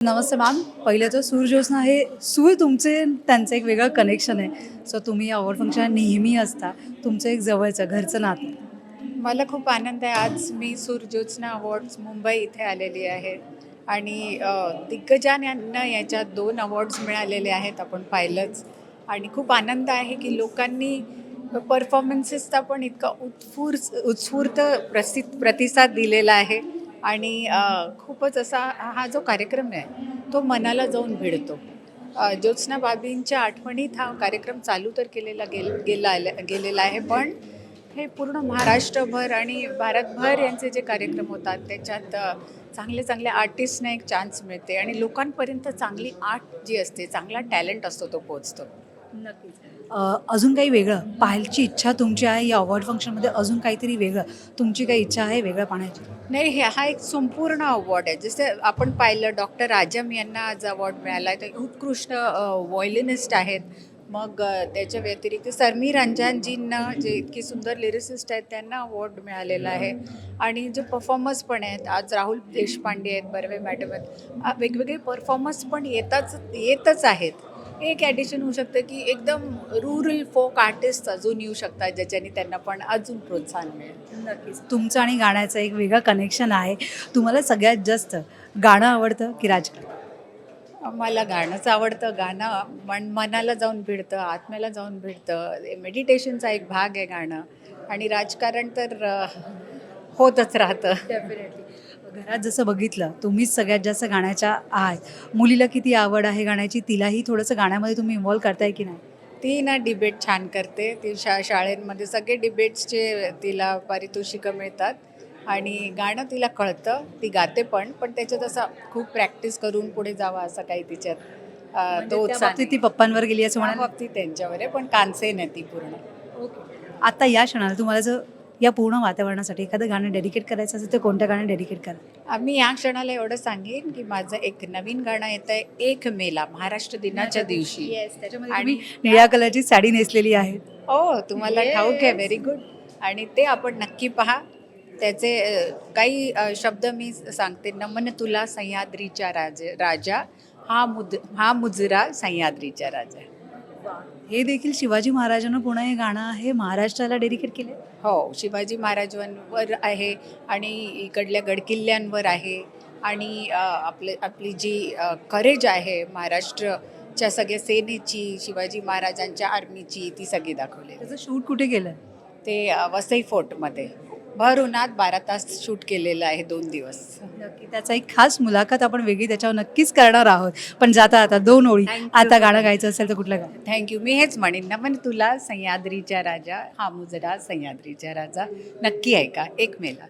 नमस्ते ma'am. पहिलं तर सूर ज्योत्स्ना हे सूर तुमचे त्यांचं एक वेगळं कनेक्शन आहे. सो तुम्ही या अवॉर्ड फंक्शन नेहमी असता, तुमचं एक जवळचं घरचं नातं. मला खूप आनंद आहे. आज मी सूर ज्योत्स्ना अवॉर्ड्स मुंबई इथे आलेली आहे आणि दिग्गजान यांना याच्यात 2 अवॉर्ड्स मिळालेले आहेत, आपण पाहिलंच. आणि खूप आनंद आहे की लोकांनी परफॉर्मन्सेसचा पण इतका उत्स्फूर्त प्रतिसाद दिलेला आहे. आणि खूपच असा हा जो कार्यक्रम आहे तो मनाला जाऊन भिडतो. ज्योत्स्ना बाबींच्या आठवणीत हा कार्यक्रम चालू तर गेलेला आहे, पण हे पूर्ण महाराष्ट्रभर आणि भारतभर यांचे जे कार्यक्रम होतात त्याच्यात चांगले चांगले आर्टिस्टना एक चान्स मिळते आणि लोकांपर्यंत चांगली आर्ट जी असते, चांगला टॅलेंट असतो तो पोचतो. नक्कीच. अजून काही वेगळं पाहायची इच्छा तुमची आहे या अवॉर्ड फंक्शनमध्ये? अजून काहीतरी वेगळं तुमची काही इच्छा आहे वेगळं पाहण्याची? नाही, हा एक संपूर्ण अवॉर्ड आहे. जसं आपण पाहिलं डॉक्टर राजम यांना आज अवॉर्ड मिळाला आहे. ते उत्कृष्ट व्हायोलिनिस्ट आहेत. मग त्याच्या व्यतिरिक्त सरमी रंजनजींना जे इतकी सुंदर लिरिसिस्ट आहेत त्यांना अवॉर्ड मिळालेला आहे. आणि जे परफॉर्मर्स पण आहेत, आज राहुल देशपांडे आहेत, बर्वे मॅडम आहेत, वेगवेगळे परफॉर्मर्स पण येतच आहेत. एक ॲडिशन होऊ शकतं की एकदम रुरल फोक आर्टिस्ट अजून येऊ शकतात, ज्याच्याने त्यांना पण अजून प्रोत्साहन मिळेल. नक्कीच. तुमचं आणि गाण्याचं एक वेगळं कनेक्शन आहे. तुम्हाला सगळ्यात जास्त गाणं आवडतं की राजकारण? मला गाणंच आवडतं. गाणं मनाला जाऊन भिडतं, आत्म्याला जाऊन भिडतं. मेडिटेशनचा एक भाग आहे गाणं. आणि राजकारण तर होतच राहतं. डेफिनेटली. घरात जसं बघितलं तुम्हीच सगळ्यात जास्त गाण्याच्या आहात. मुलीला किती आवड आहे गाण्याची, तिलाही थोडंसं गाण्यामध्ये तुम्ही इन्व्हॉल्व करताय की नाही? ती ना डिबेट छान करते. ती शाळेमध्ये सगळे डिबेट्सचे तिला पारितोषिकं मिळतात. आणि गाणं तिला कळतं, ती गाते पण त्याच्यात असं खूप प्रॅक्टिस करून पुढे जावं असं काही तिच्यात म्हणजे तो त्या उत्साह बाबतीत ती पप्पांवर गेली असं त्या म्हणाल? बाबतीत त्यांच्यावर आहे, पण कानसेन आहे ती पूर्ण. आता या क्षणाला तुम्हाला जर या पूर्ण वातावरणासाठी एखादं गाणं डेडिकेट करायचं असेल तर कोणत्या गाणं डेडिकेट करा? मी या क्षणाला एवढं सांगेन की माझं एक नवीन गाणं येतं आहे, 1 मेला महाराष्ट्र दिनाच्या दिवशी. त्याच्यामध्ये आणि तुम्ही निळ्या कलरची साडी नेसलेली आहे. तुम्हाला ठाऊक आहे, व्हेरी गुड. आणि ते आपण नक्की पहा. त्याचे काही शब्द मी सांगते. नमन तुला सह्याद्रीच्या राजा, हा मुजरा सह्याद्रीच्या राजा. हे देखील शिवाजी महाराजांना पुन्हा हे गाणं आहे महाराष्ट्राला डेडिकेट केले? हो, शिवाजी महाराजांवर आहे आणि इकडल्या गडकिल्ल्यांवर आहे. आणि आपली जी करेज आहे महाराष्ट्रच्या सगळ्या सेनेची, शिवाजी महाराजांच्या आर्मीची, ती सगळी दाखवली. त्याचं शूट कुठे केलं? ते वसई फोर्टमध्ये भर उन्हात 12 तास शूट केलेलं आहे, 2 दिवस. नक्की त्याचा एक खास मुलाखत आपण वेगळी त्याच्यावर नक्कीच करणार आहोत. पण जाता आता 2 ओळी Thank you. आता गाणं गायचं असेल तर कुठलं गाणं? थँक्यू. मी हेच म्हणेन, नमन तुला सह्याद्रीच्या राजा, हा मुजरा सह्याद्रीच्या राजा. नक्की ऐका 1 मेला.